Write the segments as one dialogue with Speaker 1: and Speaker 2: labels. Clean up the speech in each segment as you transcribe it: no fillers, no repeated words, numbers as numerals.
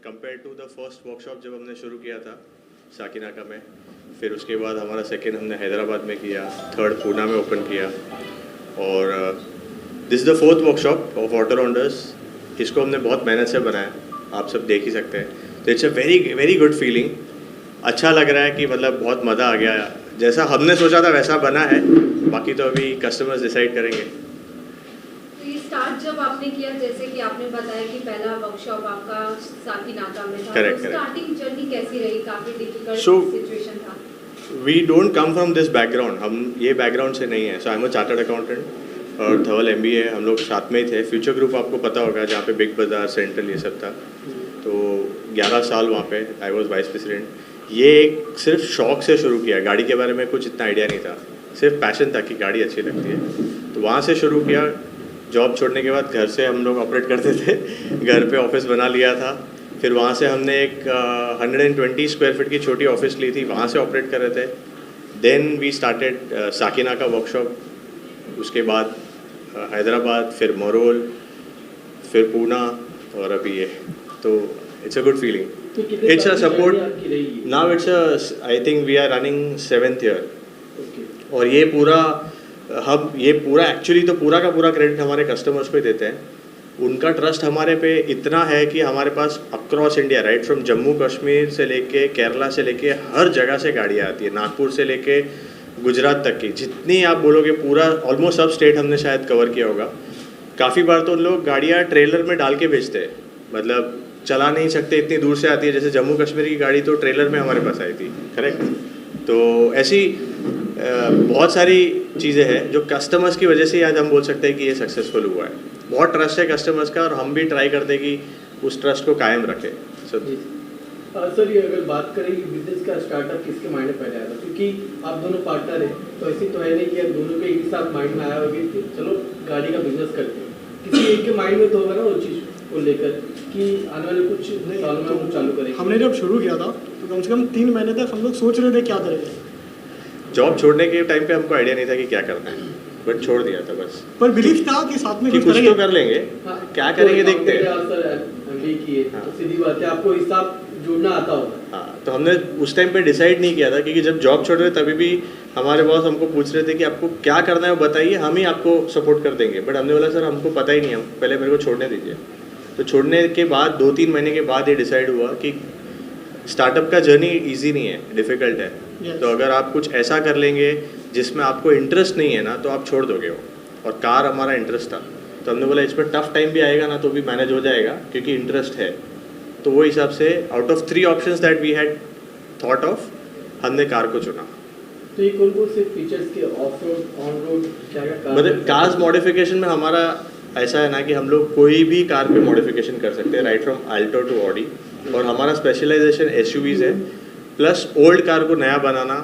Speaker 1: Compare to the first workshop जब हमने शुरू किया था साकिनाका में, फिर उसके बाद हमारा सेकेंड हमने हैदराबाद में किया, थर्ड पूना में ओपन किया, और this is the fourth workshop of auto rounders. इसको हमने बहुत मेहनत से बनाया, आप सब देख ही सकते हैं। तो it's a very very good feeling. अच्छा लग रहा है कि मतलब बहुत मज़ा आ गया, जैसा हमने सोचा था वैसा बना है। बाकी तो अभी कस्टमर्स डिसाइड करेंगे।
Speaker 2: तो ये स्टार्ट जब आपने किया, जैसे कि आपने बताया कि पहला वर्कशॉप आपका साकिनाका में था,
Speaker 1: Correct,
Speaker 2: तो स्टार्टिंग जर्नी कैसी रही? काफ़ी डिफिकल्ट
Speaker 1: So,
Speaker 2: सिचुएशन था?
Speaker 1: We don't come from this background, हम ये बैकग्राउंड से नहीं है। So I am a chartered accountant और धवल MBA, हम लोग साथ में ही थे। फ्यूचर ग्रुप आपको पता होगा, जहाँ पे बिग बाज़ार, सेंट्रल ये सब था। तो 11 साल वहाँ पे आई वॉज वाइस प्रेसिडेंट। ये एक सिर्फ शौक से शुरू किया, गाड़ी के बारे में कुछ इतना आइडिया नहीं था, सिर्फ पैशन था कि गाड़ी अच्छी लगती है। तो वहाँ से शुरू किया। जॉब छोड़ने के बाद घर से हम लोग ऑपरेट करते थे, घर पे ऑफिस बना लिया था। फिर वहाँ से हमने एक 120 स्क्वायर फीट की छोटी ऑफिस ली थी, वहाँ से ऑपरेट कर रहे थे। Then we started Sakinaka workshop, उसके बाद हैदराबाद, फिर मोरोल, फिर पूना, और अभी ये। तो it's a good feeling. It's a support now, it's a I think we are running 7th year. और ये पूरा एक्चुअली तो पूरा का पूरा क्रेडिट हमारे कस्टमर्स को ही देते हैं। उनका ट्रस्ट हमारे पे इतना है कि हमारे पास across India, right from Jammu Kashmir से लेके केरला से लेके हर जगह से गाड़ियाँ आती है, नागपुर से लेके गुजरात तक की, जितनी आप बोलोगे पूरा ऑलमोस्ट सब स्टेट हमने शायद कवर किया होगा। काफ़ी बार तो लोग गाड़ियाँ ट्रेलर में डाल के भेजते हैं, मतलब चला नहीं सकते, इतनी दूर से आती है। जैसे जम्मू कश्मीर की गाड़ी तो ट्रेलर में हमारे पास आई थी, करेक्ट। तो ऐसी बहुत सारी चीज़ें हैं जो कस्टमर्स की वजह से आज हम बोल सकते हैं कि ये सक्सेसफुल हुआ है। बहुत ट्रस्ट है कस्टमर्स का, और हम भी ट्राई करते हैं कि उस ट्रस्ट को कायम रखें।
Speaker 3: सर, ये अगर बात करें कि बिजनेस का स्टार्टअप किसके माइंड में पहले आया था, क्योंकि आप दोनों पार्टनर हैं, तो ऐसी तो है नहीं कि आप दोनों के एक साथ माइंड में आया होगा कि चलो गाड़ी का बिजनेस करते हैं। किसी एक के माइंड में तो होगा ना वो चीज़ को लेकर कि आने वाले कुछ सालों में हम चालू करेंगे।
Speaker 4: हमने जब शुरू किया था तो कम से कम 3 महीने तक हम लोग सोच रहे थे क्या करेंगे।
Speaker 1: जॉब छोड़ने के टाइम पे हमको आइडिया नहीं था कि क्या करना है, बट छोड़ दिया था बस।
Speaker 4: पर बिलीफ था कि साथ में
Speaker 1: कि कुछ तो कर लेंगे, क्या करेंगे देखते हैं।
Speaker 3: हैं, तो सीधी बात है, आपको हिसाब जोड़ना आता होगा।
Speaker 1: हाँ, तो हमने उस टाइम पे डिसाइड नहीं किया था, क्योंकि जब जॉब छोड़ रहे तभी भी हमारे बॉस हमको पूछ रहे थे कि आपको क्या करना है वो बताइए, हम ही आपको सपोर्ट कर देंगे। बट हमने बोला सर हमको पता ही नहीं, हम पहले मेरे को छोड़ने दीजिए। तो छोड़ने के बाद 2-3 महीने के बाद ये डिसाइड हुआ कि स्टार्टअप का जर्नी ईजी नहीं है, डिफ़िकल्ट है। तो अगर आप कुछ ऐसा कर लेंगे जिसमें आपको इंटरेस्ट नहीं है ना, तो आप छोड़ दोगे वो। और कार हमारा इंटरेस्ट था, तो हमने बोला इसमें टफ टाइम भी आएगा ना तो भी मैनेज हो जाएगा, क्योंकि इंटरेस्ट है। तो वो हिसाब से out of 3 options that we had thought of, हमने कार को चुना।
Speaker 3: तो ये कौन कौन से फीचर्स के ऑफ रोड, ऑन रोड, क्या क्या
Speaker 1: मतलब कार्स मॉडिफिकेशन में हमारा ऐसा है ना कि हम लोग कोई भी कार पे मॉडिफिकेशन कर सकते हैं, right from Alto to Audi. और हमारा स्पेशलाइजेशन SUVs है, प्लस ओल्ड कार को नया बनाना,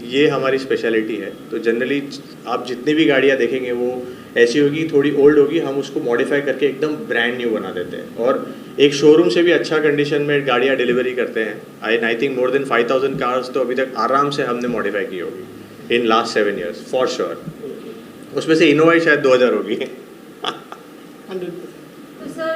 Speaker 1: ये हमारी स्पेशलिटी है। तो जनरली आप जितनी भी गाड़ियाँ देखेंगे वो ऐसी होगी, थोड़ी ओल्ड होगी, हम उसको मॉडिफाई करके एकदम ब्रांड न्यू बना देते हैं। और एक शोरूम से भी अच्छा कंडीशन में गाड़ियाँ डिलीवरी करते हैं। I think more than 5000 cars तो अभी तक आराम से हमने मॉडिफाई की होगी in last 7 years for sure. उसमें से इनोवा ही शायद 2000 होगी।
Speaker 4: 100%।
Speaker 2: तो सर,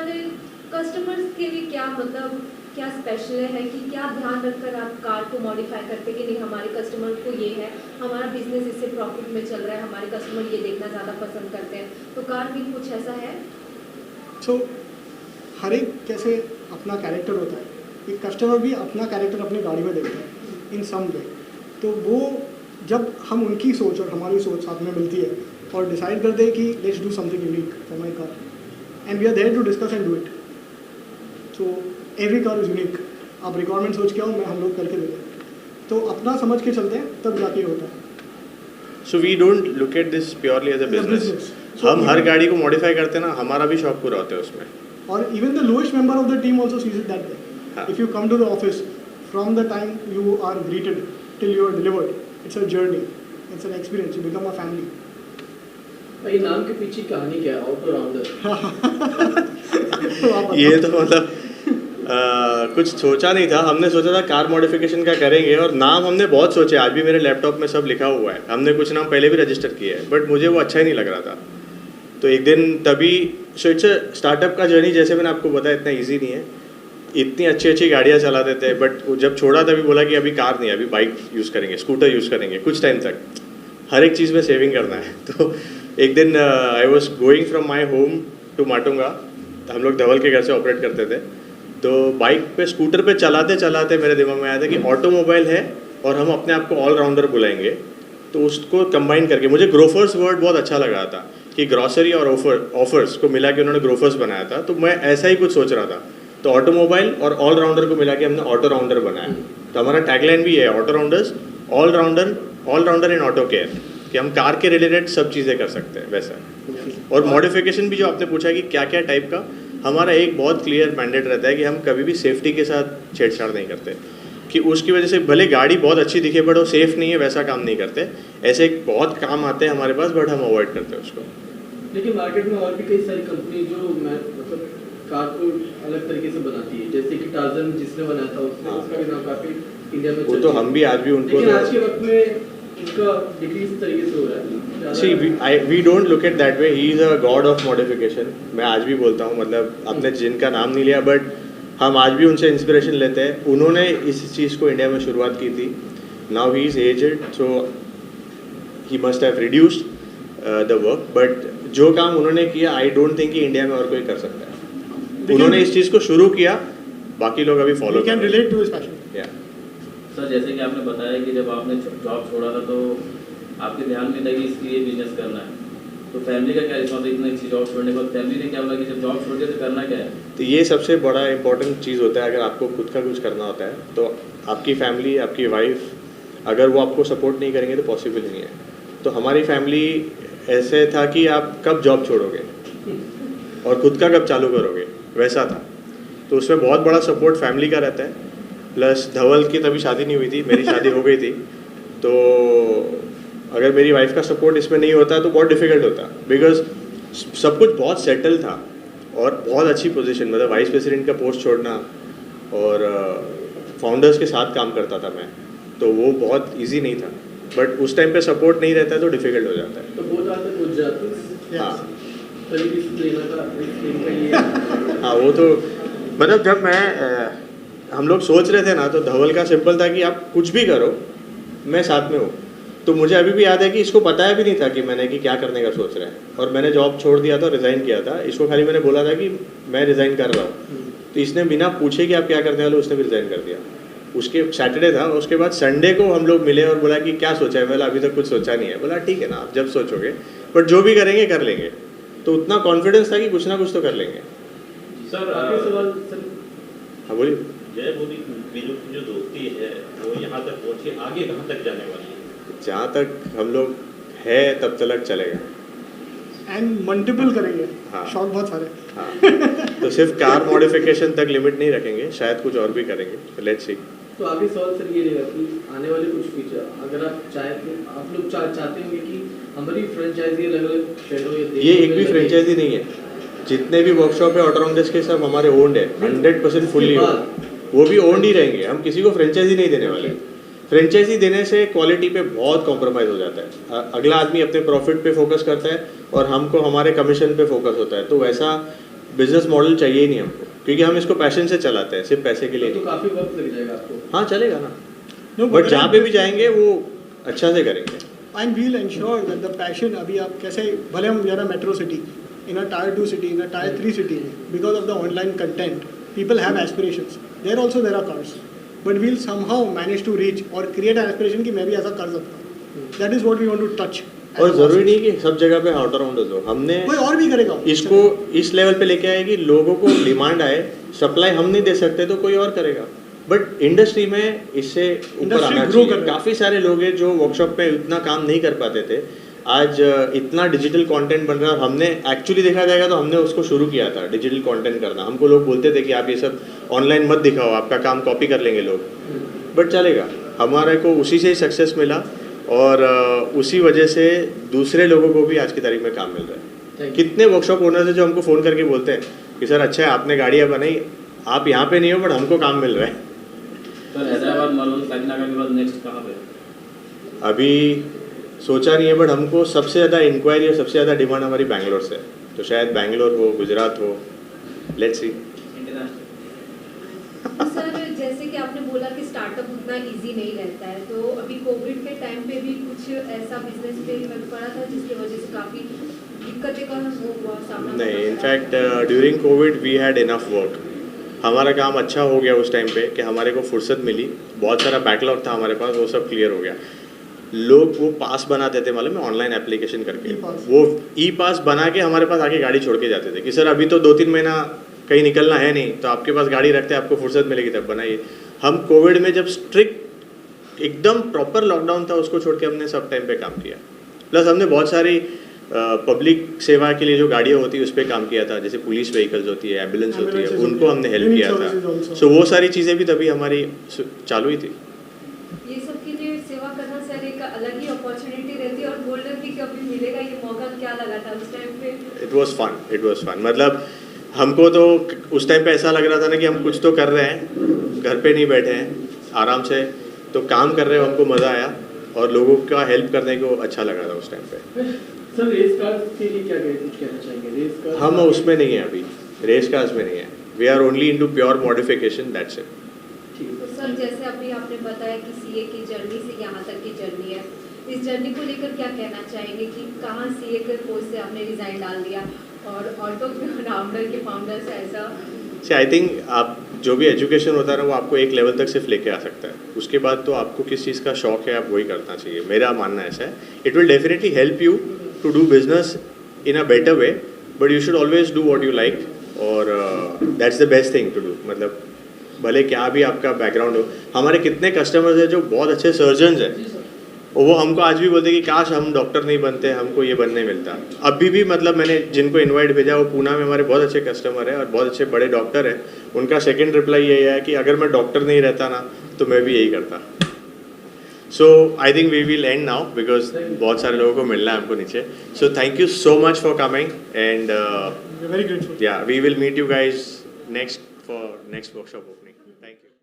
Speaker 2: कस्टमर्स के लिए क्या मतलब क्या स्पेशल है कि क्या ध्यान रखकर आप कार को मॉडिफाई करते कि नहीं, हमारे कस्टमर को ये है, हमारा बिजनेस इससे प्रॉफिट में चल रहा है, हमारे कस्टमर ये देखना ज़्यादा पसंद करते हैं, तो कार में कुछ ऐसा है?
Speaker 4: सो हर एक कैसे अपना कैरेक्टर होता है, एक कस्टमर भी अपना कैरेक्टर अपनी गाड़ी में देखता है इन सम वे। तो वो जब हम उनकी सोच और हमारी सोच साथ में मिलती है और डिसाइड करते हैं कि let's do something unique for my car, and we are there to discuss and do it. So every car is unique. आप रिक्वायरमेंट सोच के आओ, मैं हम लोग करके देते, तो अपना समझ के चलते हैं, तब जाके होता है।
Speaker 1: So we don't look at this purely as a business. हम हर गाड़ी को मॉडिफाई करते हैं ना, हमारा भी शौक पूरा होता है उसमें।
Speaker 4: और even the lowest member of the team also sees it that way. If you come to the office, from the time you are greeted till you are delivered, it's a journey, it's an experience, you become a family.
Speaker 3: ये नाम के पीछे कहानी क्या है, auto rounder?
Speaker 1: ये तो मतलब कुछ सोचा नहीं था। हमने सोचा था कार मॉडिफिकेशन का करेंगे, और नाम हमने बहुत सोचे, आज भी मेरे लैपटॉप में सब लिखा हुआ है। हमने कुछ नाम पहले भी रजिस्टर किए हैं, बट मुझे वो अच्छा ही नहीं लग रहा था। तो एक दिन तभी, सो इट्स अ स्टार्टअप का जर्नी, जैसे मैंने आपको बताया इतना ईजी नहीं है। इतनी अच्छी अच्छी गाड़ियाँ चलाते थे, बट जब छोड़ा तभी बोला कि अभी कार नहीं, अभी बाइक यूज़ करेंगे, स्कूटर यूज़ करेंगे कुछ टाइम तक, हर एक चीज़ में सेविंग करना है। तो एक दिन I was going from my home to Matunga, हम लोग धवल के घर से ऑपरेट करते थे, तो बाइक पे स्कूटर पे चलाते चलाते मेरे दिमाग में आया था कि ऑटोमोबाइल है और हम अपने आप को ऑलराउंडर बुलाएंगे, तो उसको कंबाइन करके मुझे ग्रोफर्स वर्ड बहुत अच्छा लगा था कि ग्रॉसरी और ऑफर्स को मिला के उन्होंने ग्रोफर्स बनाया था, तो मैं ऐसा ही कुछ सोच रहा था। तो ऑटोमोबाइल और ऑलराउंडर को मिला के हमने ऑटो राउंडर बनाया। तो हमारा टैगलाइन भी है ऑटो राउंडर्स, ऑलराउंडर इन ऑटो केयर, कि हम कार के रिलेटेड सब चीज़ें कर सकते हैं वैसा। और मॉडिफिकेशन भी जो आपने पूछा कि क्या क्या टाइप का, हमारा एक बहुत क्लियर मैंडेट रहता है कि हम कभी भी सेफ्टी के साथ छेड़छाड़ नहीं करते, कि उसकी वजह से भले गाड़ी बहुत अच्छी दिखे बट वो सेफ़ नहीं है, वैसा काम नहीं करते। ऐसे बहुत काम आते हैं हमारे पास बट हम अवॉइड करते हैं उसको।
Speaker 3: लेकिन मार्केट में और भी कई सारी कंपनी जो मतलब कार को अलग तरीके से बनाती है, जैसे कि टार्जन जिसने बनाया था उसने, उसका भी नाम काफ़ी इंडिया में
Speaker 1: वो तो हम भी आज भी उनको,
Speaker 3: लेकिन आज के वक्त में इनका डिग्री इस तरीके से हो रहा है।
Speaker 1: See we don't look at that way, he is a god of modification. मैं आज भी बोलता हूँ, मतलब आपने जिनका नाम नहीं लिया बट हम आज भी उनसे इंस्पिरेशन लेते हैं। उन्होंने इस चीज़ को इंडिया में शुरुआत की थी। Now he is aged, so he must have reduced the work, but जो काम उन्होंने किया आई डोंट थिंक कि इंडिया में और कोई कर सकता है। उन्होंने इस चीज़ को शुरू किया, बाकी लोग अभी follow
Speaker 4: can relate to his passion.
Speaker 1: या
Speaker 5: सर, जैसे कि आपने बताया कि जब आपने जॉब छोड़ा था तो आपके ध्यान में था कि इसके लिए बिजनेस करना है, तो फैमिली का क्या रिस्पॉन्स है? इतनी अच्छी जॉब छोड़ने के बाद फैमिली ने क्या बोला कि जब जॉब छोड़ दिया तो करना क्या है?
Speaker 1: तो ये सबसे बड़ा इंपॉर्टेंट चीज़ होता है, अगर आपको खुद का कुछ करना होता है तो आपकी फैमिली, आपकी वाइफ, अगर वो आपको सपोर्ट नहीं करेंगे तो पॉसिबल नहीं है। तो हमारी फैमिली ऐसे था कि आप कब जॉब छोड़ोगे और खुद का कब चालू करोगे, वैसा था। तो उसमें बहुत बड़ा सपोर्ट फैमिली का रहता है। प्लस धवल की तभी शादी नहीं हुई थी, मेरी शादी हो गई थी, तो अगर मेरी वाइफ का सपोर्ट इसमें नहीं होता तो बहुत डिफिकल्ट होता, बिकॉज सब कुछ बहुत सेटल था और बहुत अच्छी पोजीशन, मतलब वाइस प्रेसिडेंट का पोस्ट छोड़ना और फाउंडर्स के साथ काम करता था मैं, तो वो बहुत इजी नहीं था। बट उस टाइम पे सपोर्ट नहीं रहता है तो डिफिकल्ट हो जाता है।
Speaker 3: तो बहुत हद तक पहुंच जाते हैं।
Speaker 1: हाँ
Speaker 3: तो ये रिस्क लेना का, रिस्क लेने का ये
Speaker 1: हाँ, वो तो मतलब जब मैं हम लोग सोच रहे थे ना, तो धवल का सिंपल था कि आप कुछ भी करो, मैं साथ में हूँ। तो मुझे अभी भी याद है कि इसको बताया भी नहीं था कि मैंने कि क्या करने का सोच रहा है, और मैंने जॉब छोड़ दिया था, रिज़ाइन किया था। इसको खाली मैंने बोला था कि मैं रिज़ाइन कर रहा हूँ, तो इसने बिना पूछे कि आप क्या करने वाले, उसने भी रिज़ाइन कर दिया। उसके सैटरडे था, उसके बाद संडे को हम लोग मिले और बोला कि क्या सोचा है। बोला अभी तक कुछ सोचा नहीं है। बोला ठीक है ना, आप जब सोचोगे, बट जो भी करेंगे कर लेंगे। तो उतना कॉन्फिडेंस था कि कुछ ना कुछ तो कर लेंगे।
Speaker 6: सर
Speaker 3: काफी सवाल सर।
Speaker 1: हाँ बोलिए।
Speaker 6: जय मोदी की जो दोस्ती है वो यहाँ तक पहुँची, आगे कहाँ तक जाने वाली है?
Speaker 1: जहाँ तक हम लोग है तब तक चलेगा।
Speaker 4: एंड मल्टीपल करेंगे।
Speaker 1: हाँ।
Speaker 4: शौक बहुत सारे।
Speaker 1: हाँ, तो सिर्फ कार मॉडिफिकेशन तक लिमिट नहीं रखेंगे, शायद कुछ और भी करेंगे। तो लेट्स सी।
Speaker 3: तो आगे सवाल सर ये रहेगा कि आने वाले कुछ फीचर अगर आप आप लोग चाहते होंगे कि हमारी फ्रेंचाइजी अलग अलग शहरों या
Speaker 1: ये एक भी फ्रेंचाइजी नहीं है, जितने भी वर्कशॉप है ऑटोराउंडर्स के सब हमारे ओन्ड है, 100% फुल्ली ओन्ड। वो भी ओन्ड ही रहेंगे, हम किसी को फ्रेंचाइजी नहीं देने वाले। फ्रेंचाइजी देने से क्वालिटी पे बहुत कॉम्प्रोमाइज़ हो जाता है। अगला आदमी अपने प्रॉफिट पे फोकस करता है और हमको हमारे कमीशन पे फोकस होता है। तो वैसा बिजनेस मॉडल चाहिए ही नहीं हमको, क्योंकि हम इसको पैशन से चलाते हैं, सिर्फ पैसे के लिए
Speaker 3: तो
Speaker 1: नहीं।
Speaker 3: काफी वक्त लग जाएगा आपको।
Speaker 1: हाँ चलेगा ना,
Speaker 4: No,
Speaker 1: बट जहाँ पे भी जाएंगे वो अच्छा से करेंगे।
Speaker 4: And we'll ensure that the passion, अभी आप कैसे, भले हम ज़रा metro city, in a tier 2 city, in a tier 3 city, because of the online content people have aspirations, there also there are cars, but we'll somehow manage to reach और create aspiration कि मैं भी ऐसा कर सकता हूँ। That is what we want to touch.
Speaker 1: और ज़रूरी नहीं कि सब जगह पे ऑटोराउंडर्स हो, हमने
Speaker 4: कोई और भी करेगा
Speaker 1: इसको इस लेवल पे लेके आए कि लोगों को डिमांड आए, सप्लाई हम नहीं दे सकते तो कोई और करेगा। बट इंडस्ट्री में इससे ऊपर
Speaker 4: Industry
Speaker 1: आना
Speaker 4: grow कर
Speaker 1: चाहिए।
Speaker 4: रहा है।
Speaker 1: काफ़ी सारे लोग हैं जो वर्कशॉप पे इतना काम नहीं कर पाते थे, आज इतना डिजिटल कंटेंट बन रहा है। हमने एक्चुअली देखा जाएगा तो हमने उसको शुरू किया था, डिजिटल कंटेंट करना। हमको लोग बोलते थे कि आप ये सब ऑनलाइन मत दिखाओ, आपका काम कॉपी कर लेंगे लोग, बट चलेगा। हमारे को उसी से ही सक्सेस मिला और उसी वजह से दूसरे लोगों को भी आज की तारीख में काम मिल रहा है।
Speaker 3: Thank you.
Speaker 1: कितने वर्कशॉप ओनर्स हैं जो हमको फ़ोन करके बोलते हैं कि सर अच्छा है आपने गाड़ियाँ बनाई, आप यहाँ पे नहीं हो बट हमको काम मिल रहा है।
Speaker 5: सर हैदराबाद, मलून, साकिनाका के बाद नेक्स्ट कहाँ पे?
Speaker 1: अभी सोचा नहीं है, बट हमको सबसे ज़्यादा इंक्वायरी और सबसे ज़्यादा डिमांड हमारी बैंगलोर से है, तो शायद बैंगलोर हो, गुजरात हो, लेट्स सी।
Speaker 5: इंटरनेशनल
Speaker 2: उतना इजी नहीं रहता है। तो अभी कोविड के टाइम पे भी कुछ ऐसा बिजनेस पे इफेक्ट पड़ा था जिसकी वजह से काफ़ी दिक्कतें का वो हुआ सामना
Speaker 1: नहीं,
Speaker 2: करना
Speaker 1: in fact during Covid we had enough work. हमारा काम अच्छा हो गया उस टाइम पे कि हमारे को फुर्सत मिली, बहुत सारा बैकलॉग था हमारे पास, वो सब क्लियर हो गया। लोग वो पास बनाते थे मालूम है ऑनलाइन एप्लीकेशन करके,
Speaker 4: E-pass।
Speaker 1: वो ई पास बना के हमारे पास आके गाड़ी छोड़ के जाते थे कि सर अभी तो 2-3 महीना कहीं निकलना है नहीं, तो आपके पास गाड़ी रखते हैं, आपको फुर्सत मिलेगी तब बनाइए। हम कोविड में जब स्ट्रिक्ट एकदम प्रॉपर लॉकडाउन था उसको छोड़ के हमने सब टाइम पे काम किया। प्लस हमने बहुत सारी पब्लिक सेवा के लिए जो गाड़ियाँ होती है उस पर काम किया था, जैसे पुलिस व्हीकल्स होती है, एम्बुलेंस होती है,
Speaker 4: Ambulances
Speaker 1: उनको
Speaker 4: होती है,
Speaker 1: हमने हेल्प
Speaker 4: clinic
Speaker 1: किया
Speaker 4: services
Speaker 1: था।
Speaker 4: also।
Speaker 1: सो वो सारी चीज़ें भी तभी हमारी चालू ही थी।
Speaker 2: ये सब के लिए सेवा करना सर एक अलग ही अपॉर्चुनिटी रहती है, और बोल्डर भी कभी मिलेगा ये मौका, क्या लगा था उस टाइम पे?
Speaker 1: It was fun. मतलब हमको तो उस टाइम पे ऐसा लग रहा था ना कि हम कुछ तो कर रहे हैं, घर पे नहीं बैठे हैं, आराम से तो काम कर रहे हो, हमको मज़ा आया और लोगों का हेल्प करने को अच्छा लगा था उस टाइम पे।
Speaker 3: सर रेस कार्स के लिए क्या कुछ कहना चाहेंगे? रेस कार्स
Speaker 1: हम उसमें नहीं है अभी, रेस कार्स में नहीं है, we are only into pure modification, that's it.
Speaker 2: तो सर जैसे अभी आपने बताया कि सीए की जर्नी से यहाँ तक की जर्नी है, इस जर्नी को लेकर क्या कहना चाहेंगे कि कहाँ सीए के पोस्ट से आपने रिजाइन डाल दिया और ऑटो राउंडर के फाउंडर से ऐसा?
Speaker 1: से आई थिंक आप जो भी एजुकेशन होता है ना वो आपको एक लेवल तक सिर्फ लेके आ सकता है, उसके बाद तो आपको किस चीज़ का शौक है आप वही करना चाहिए, मेरा मानना ऐसा है। It will definitely help you to do business in a better way, but you should always do what you like, और that's the best thing to do. मतलब भले क्या भी आपका बैकग्राउंड हो, हमारे कितने कस्टमर्स हैं जो बहुत अच्छे सर्जन्स हैं, वो हमको आज भी बोलते हैं कि काश हम डॉक्टर नहीं बनते, हमको ये बनने मिलता। अभी भी मतलब मैंने जिनको इनवाइट भेजा वो पूना में हमारे बहुत अच्छे कस्टमर हैं और बहुत अच्छे बड़े डॉक्टर हैं, उनका सेकंड रिप्लाई यही है कि अगर मैं डॉक्टर नहीं रहता ना तो मैं भी यही करता। So I think we will end now because बहुत सारे लोगों को मिलना है हमको नीचे। So thank you so much for coming and
Speaker 4: very grateful.
Speaker 1: Yeah we will meet you guys next for next workshop opening.